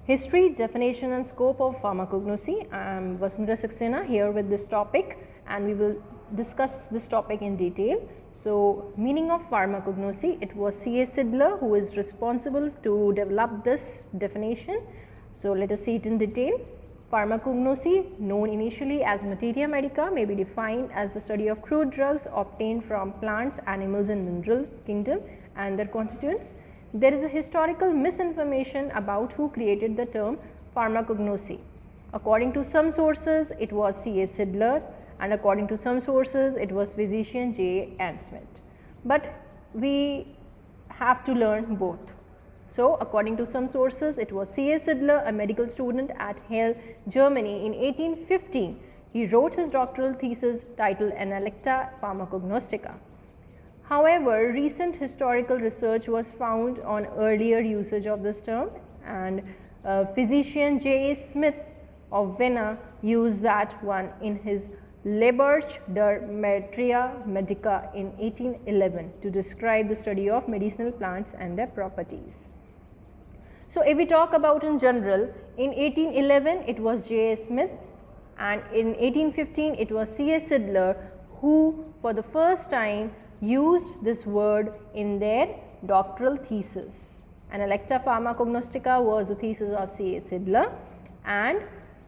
History, definition and scope of pharmacognosy. I am Vasundhara Saxena here with this topic, and we will discuss this topic in detail. So, meaning of pharmacognosy, it was C.A. Sidler who is responsible to develop this definition. So, let us see it in detail. Pharmacognosy, known initially as materia medica, may be defined as the study of crude drugs obtained from plants, animals and mineral kingdom and their constituents. There is a historical misinformation about who created the term pharmacognosy. According to some sources, it was C.A. Sidler, and according to some sources, it was physician J. N. Smith. But we have to learn both. So, according to some sources, it was C.A. Sidler, a medical student at Halle, Germany in 1815. He wrote his doctoral thesis titled Analecta Pharmacognostica. However, recent historical research was found on earlier usage of this term, and physician J. A. Smith of Vienna used that one in his Leberch der Materia Medica in 1811 to describe the study of medicinal plants and their properties. So, if we talk about in general, in 1811 it was J. A. Smith, and in 1815 it was C. A. Sidler who for the first time used this word in their doctoral thesis. Analecta Pharmacognostica was the thesis of C. A. Sidler, and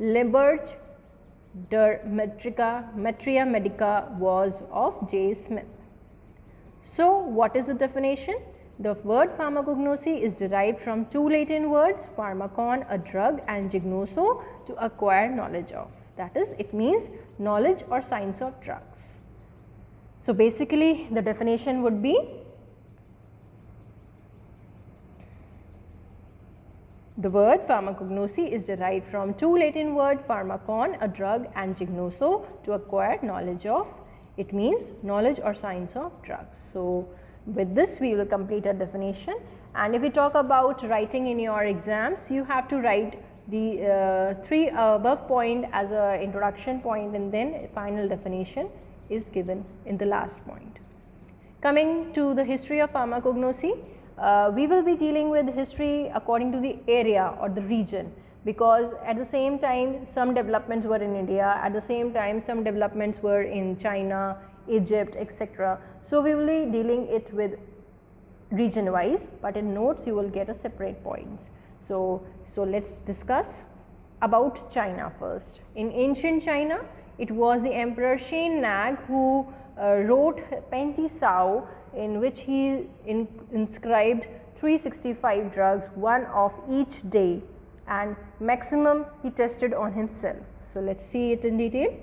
Leberch der Materia Medica was of J. Smith. So, what is the definition? The word pharmacognosy is derived from two Latin words, pharmakon, a drug, and gignoso, to acquire knowledge of. That is, it means knowledge or science of drugs. So, basically the definition would be the word pharmacognosy is derived from two Latin words, pharmakon, a drug, and gignoso, to acquire knowledge of. It means knowledge or science of drugs. So, with this we will complete a definition, and if we talk about writing in your exams, you have to write the three above point as a introduction point, and then final definition is given in the last point. Coming to the history of pharmacognosy, we will be dealing with history according to the area or the region, because at the same time some developments were in India, at the same time some developments were in China, Egypt, etc. So, we will be dealing it with region wise, but in notes you will get a separate points. So let us discuss about China first. In ancient China, it was the Emperor Shen Nag who wrote Penti Sao, in which he inscribed 365 drugs, one of each day, and maximum he tested on himself. So, let us see it in detail.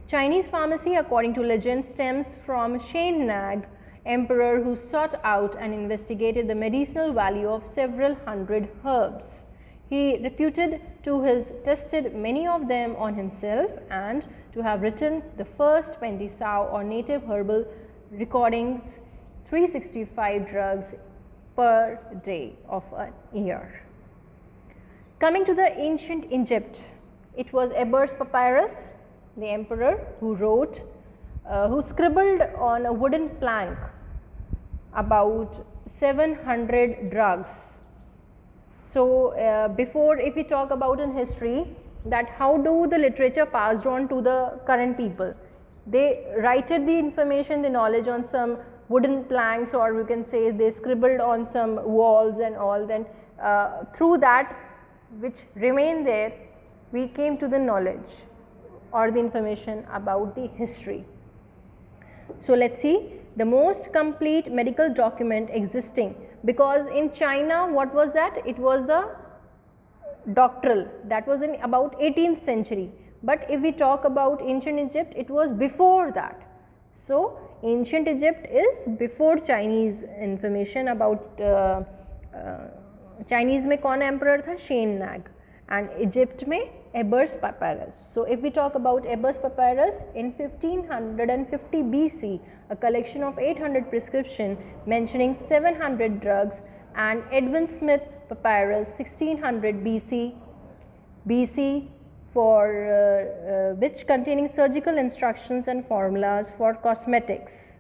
Chinese pharmacy, according to legend, stems from Shen Nag, emperor who sought out and investigated the medicinal value of several hundred herbs. He reputed to have tested many of them on himself and to have written the first Penti Sao or native herbal recordings, 365 drugs per day of a year. Coming to the ancient Egypt, it was Ebers Papyrus, the emperor who wrote, who scribbled on a wooden plank about 700 drugs. So, before, if we talk about in history that how do the literature passed on to the current people, they writed the information, the knowledge on some wooden planks, or we can say they scribbled on some walls and all, then through that which remained there, we came to the knowledge or the information about the history. So, let us see the most complete medical document existing, because in China what was that? It was the doctoral, that was in about 18th century, but if we talk about ancient Egypt, it was before that. So, ancient Egypt is before Chinese information about Chinese में कौन emperor था? Shen Nag, and Egypt में Ebers Papyrus. So, if we talk about Ebers Papyrus, in 1550 BC, a collection of 800 prescription mentioning 700 drugs, and Edwin Smith Papyrus 1600 BC for which containing surgical instructions and formulas for cosmetics.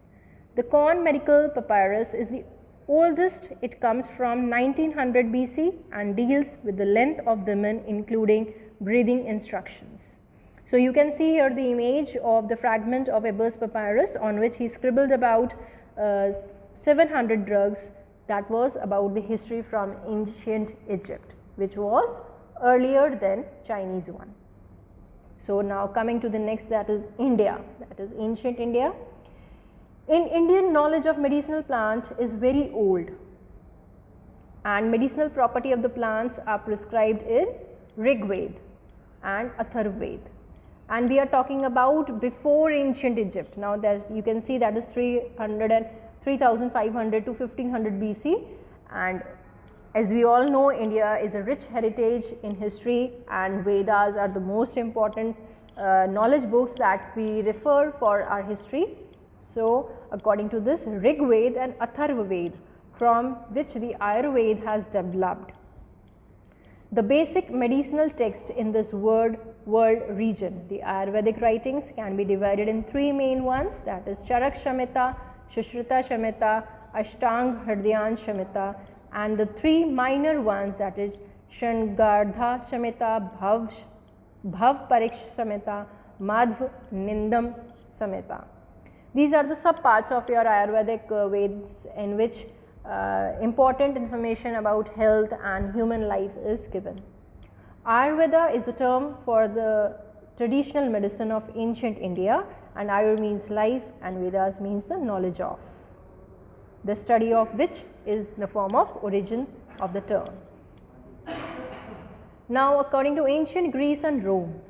The Corn Medical Papyrus is the oldest, it comes from 1900 BC and deals with the length of women, including breathing instructions. So you can see here the image of the fragment of Ebers papyrus on which he scribbled about 700 drugs. That was about the history from ancient Egypt, which was earlier than Chinese one. So now coming to the next, that is India, that is ancient India. In Indian, knowledge of medicinal plant is very old, and medicinal property of the plants are prescribed in Rig Veda and Atharvaveda, and we are talking about before ancient Egypt. Now that you can see that is 3500 to 1500 BC, and as we all know, India is a rich heritage in history, and Vedas are the most important knowledge books that we refer for our history. So according to this, Rig Veda and Atharvaveda, from which the Ayurveda has developed. The basic medicinal text in this world region, the Ayurvedic writings can be divided in three main ones, that is Charak Shamhita, Shushrita Shamhita, Ashtang Hridyan Shamhita, and the three minor ones, that is Shangardha Shamhita, Bhav Pariksh Shamhita, Madhva Nindam Samhita. These are the subparts of your Ayurvedic Vedas in which important information about health and human life is given. Ayurveda is the term for the traditional medicine of ancient India, and Ayur means life and Vedas means the knowledge of, the study of which is the form of origin of the term. Now according to ancient Greece and Rome,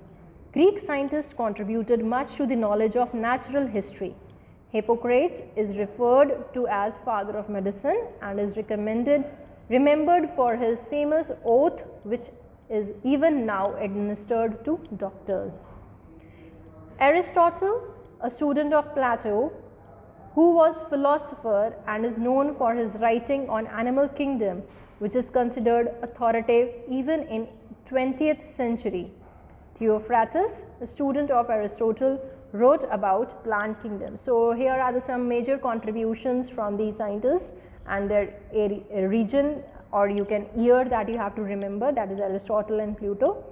Greek scientists contributed much to the knowledge of natural history. Hippocrates is referred to as father of medicine and is remembered for his famous oath, which is even now administered to doctors. Aristotle, a student of Plato, who was philosopher and is known for his writing on animal kingdom, which is considered authoritative even in 20th century. Theophrastus, a student of Aristotle, wrote about plant kingdom. So here are some major contributions from these scientists and their region, or you can year that you have to remember, that is Aristotle and Plato.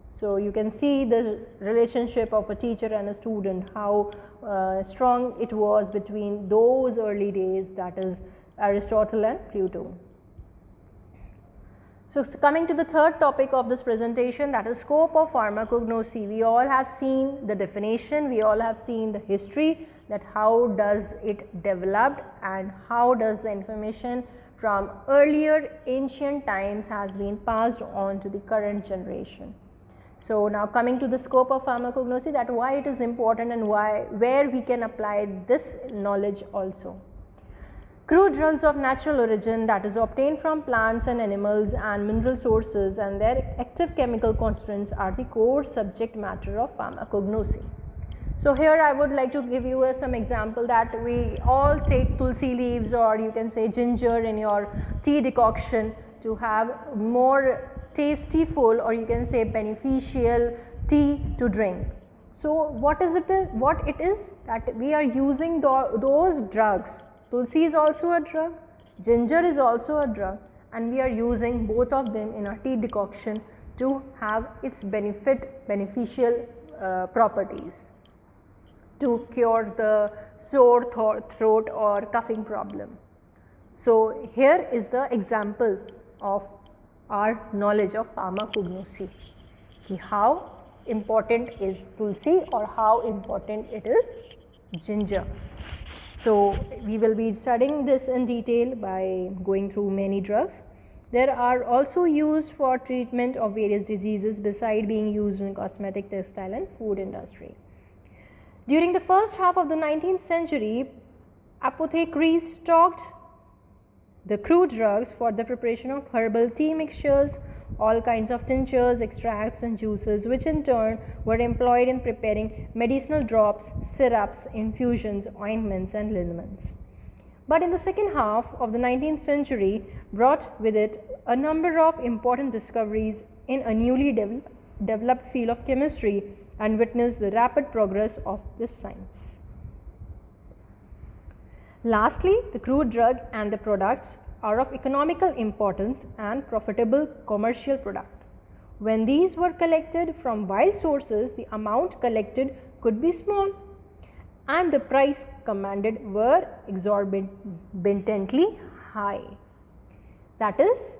So you can see the relationship of a teacher and a student, how strong it was between those early days, that is Aristotle and Plato. So coming to the third topic of this presentation, that is scope of pharmacognosy. We all have seen the definition, we all have seen the history, that how does it developed and how does the information from earlier ancient times has been passed on to the current generation. So now coming to the scope of pharmacognosy, that why it is important and where we can apply this knowledge also. Crude drugs of natural origin, that is obtained from plants and animals and mineral sources, and their active chemical constituents are the core subject matter of pharmacognosy. So here I would like to give you some example, that we all take tulsi leaves, or you can say ginger, in your tea decoction to have more tasteful, or you can say beneficial tea to drink. So what is it that we are using those drugs. Tulsi is also a drug, ginger is also a drug, and we are using both of them in our tea decoction to have its beneficial properties to cure the sore throat or coughing problem. So here is the example of our knowledge of pharmacognosy. How important is tulsi or how important it is ginger. So we will be studying this in detail by going through many drugs. They are also used for treatment of various diseases beside being used in cosmetic, textile and food industry. During the first half of the 19th century, apothecaries stocked the crude drugs for the preparation of herbal tea mixtures, all kinds of tinctures, extracts and juices, which in turn were employed in preparing medicinal drops, syrups, infusions, ointments and liniments. But in the second half of the 19th century brought with it a number of important discoveries in a newly developed field of chemistry and witnessed the rapid progress of this science. Lastly, the crude drug and the products are of economical importance and profitable commercial product. When these were collected from wild sources, the amount collected could be small and the price commanded were exorbitantly high. That is,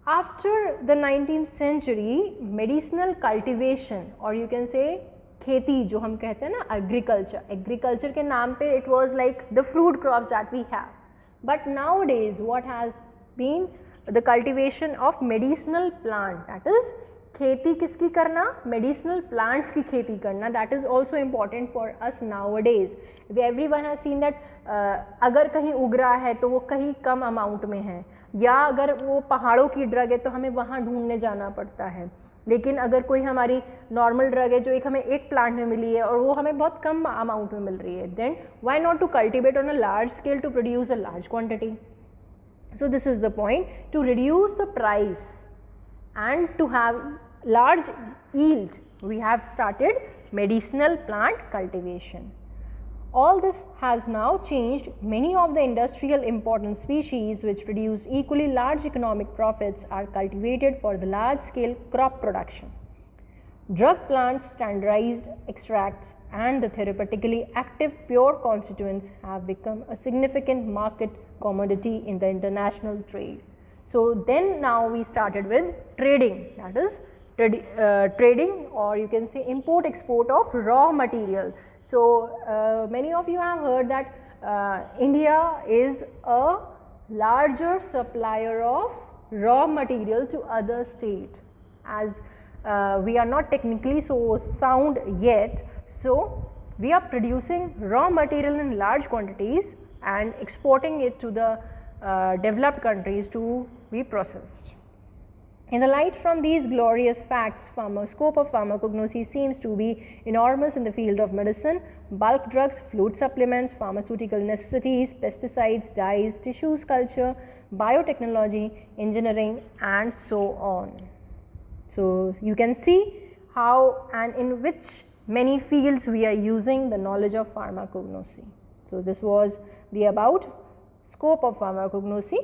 after the 19th century, medicinal cultivation or you can say खेती जो हम कहते हैं ना agriculture के नाम पे it was like the fruit crops that we have. But nowadays what has been the cultivation of medicinal plant, that is खेती किसकी करना, medicinal plants की खेती करना, that is also important for us nowadays. Everyone has seen that अगर कहीं उग रहा है तो वो कहीं कम अमाउंट में है, या अगर वो पहाड़ों की ड्रग है तो हमें वहाँ ढूंढने जाना पड़ता है. लेकिन अगर कोई हमारी नॉर्मल ड्रग है जो एक हमें एक प्लांट में मिली है और वो हमें बहुत कम अमाउंट में मिल रही है, then why not to cultivate on a large scale to produce a large quantity. So this is the point, to reduce the price and to have large yield, we have started medicinal plant cultivation. All this has now changed. Many of the industrial important species which produce equally large economic profits are cultivated for the large scale crop production. Drug plants, standardized extracts and the therapeutically active pure constituents have become a significant market commodity in the international trade. So then now we started with trading, that is trading or you can say import export of raw material. So many of you have heard that India is a larger supplier of raw material to other states, as we are not technically so sound yet. So we are producing raw material in large quantities and exporting it to the developed countries to be processed. In the light from these glorious facts, scope of pharmacognosy seems to be enormous in the field of medicine, bulk drugs, fluid supplements, pharmaceutical necessities, pesticides, dyes, tissues culture, biotechnology, engineering and so on. So you can see how and in which many fields we are using the knowledge of pharmacognosy. So this was the about scope of pharmacognosy,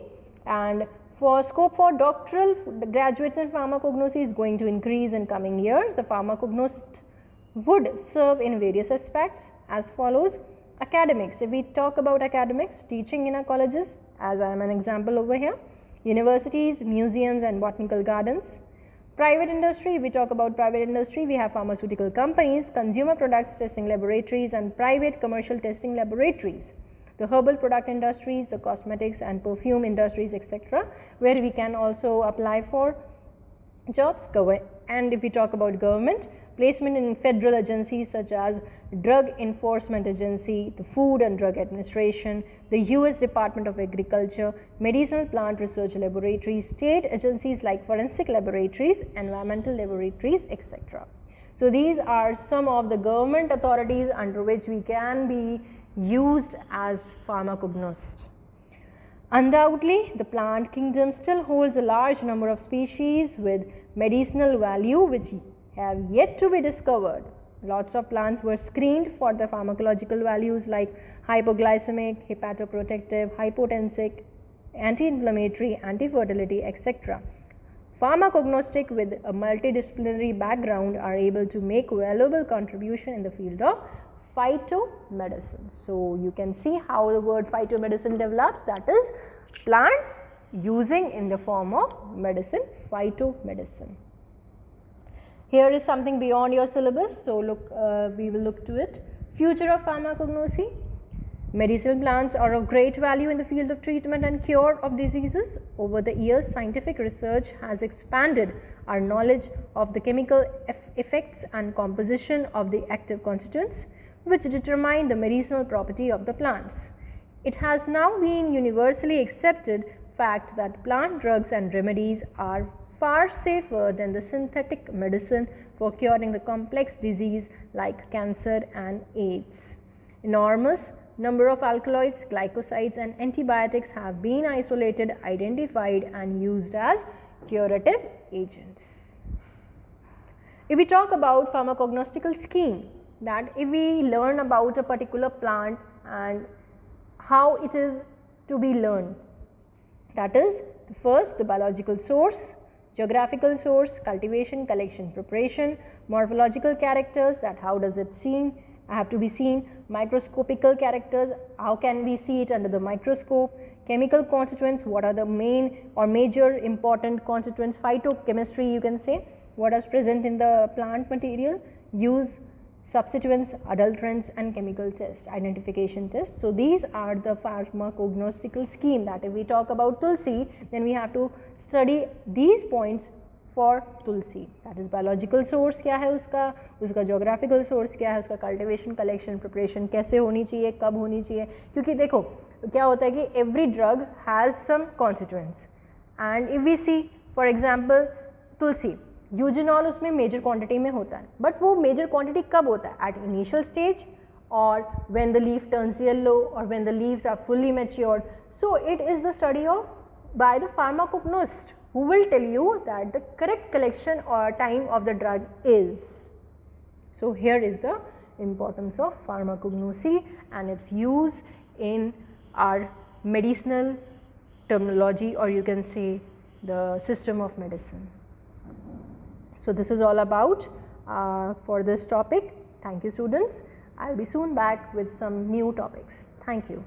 and for scope for doctoral graduates in pharmacognosy is going to increase in coming years. The pharmacognost would serve in various aspects as follows. Academics, if we talk about academics, teaching in our colleges, as I am an example over here, universities, museums and botanical gardens. Private industry, if we talk about private industry, we have pharmaceutical companies, consumer products testing laboratories and private commercial testing laboratories. The herbal product industries, the cosmetics and perfume industries, etc., where we can also apply for jobs. And if we talk about government, placement in federal agencies such as Drug Enforcement Agency, the Food and Drug Administration, the US Department of Agriculture, medicinal plant research laboratories, state agencies like forensic laboratories, environmental laboratories, etc. So these are some of the government authorities under which we can be used as pharmacognost. Undoubtedly, the plant kingdom still holds a large number of species with medicinal value which have yet to be discovered. Lots of plants were screened for the pharmacological values like hypoglycemic, hepatoprotective, hypotensic, anti-inflammatory, anti-fertility, etc. Pharmacognostic with a multidisciplinary background are able to make valuable contribution in the field of phytomedicine. So you can see how the word phytomedicine develops, that is plants using in the form of medicine, phytomedicine. Here is something beyond your syllabus, so we will look to it. Future of pharmacognosy. Medicinal plants are of great value in the field of treatment and cure of diseases. Over the years, scientific research has expanded our knowledge of the chemical effects and composition of the active constituents which determine the medicinal property of the plants. It has now been universally accepted fact that plant drugs and remedies are far safer than the synthetic medicine for curing the complex disease like cancer and AIDS. Enormous number of alkaloids, glycosides and antibiotics have been isolated, identified and used as curative agents. If we talk about pharmacognostical scheme, that if we learn about a particular plant and how it is to be learned. That is, first the biological source, geographical source, cultivation, collection, preparation, morphological characters, that how does it have to be seen, microscopical characters, how can we see it under the microscope, chemical constituents, what are the main or major important constituents, phytochemistry you can say, what is present in the plant material, use, substituents, adulterants and chemical test, identification test. So, these are the pharmacognostical scheme, that if we talk about tulsi, then we have to study these points for tulsi, that is biological source क्या है उसका geographical source क्या है उसका, cultivation, collection, preparation कैसे होनी चाहिए, कब होनी चाहिए, क्योंकि देखो क्या होता है कि every drug has some constituents and if we see for example tulsi, eugenol उसमें मेजर क्वांटिटी में होता है, बट वो मेजर क्वांटिटी कब होता है, एट इनिशियल स्टेज और when the leaf turns yellow और when the leaves are fully matured. So it is the study of by the pharmacognosist who will tell you that the correct collection or time of the drug is. So here is the importance of pharmacognosy and its use in our medicinal terminology, or you can say the system of medicine. So this is all about for this topic. Thank you students. I will be soon back with some new topics. Thank you.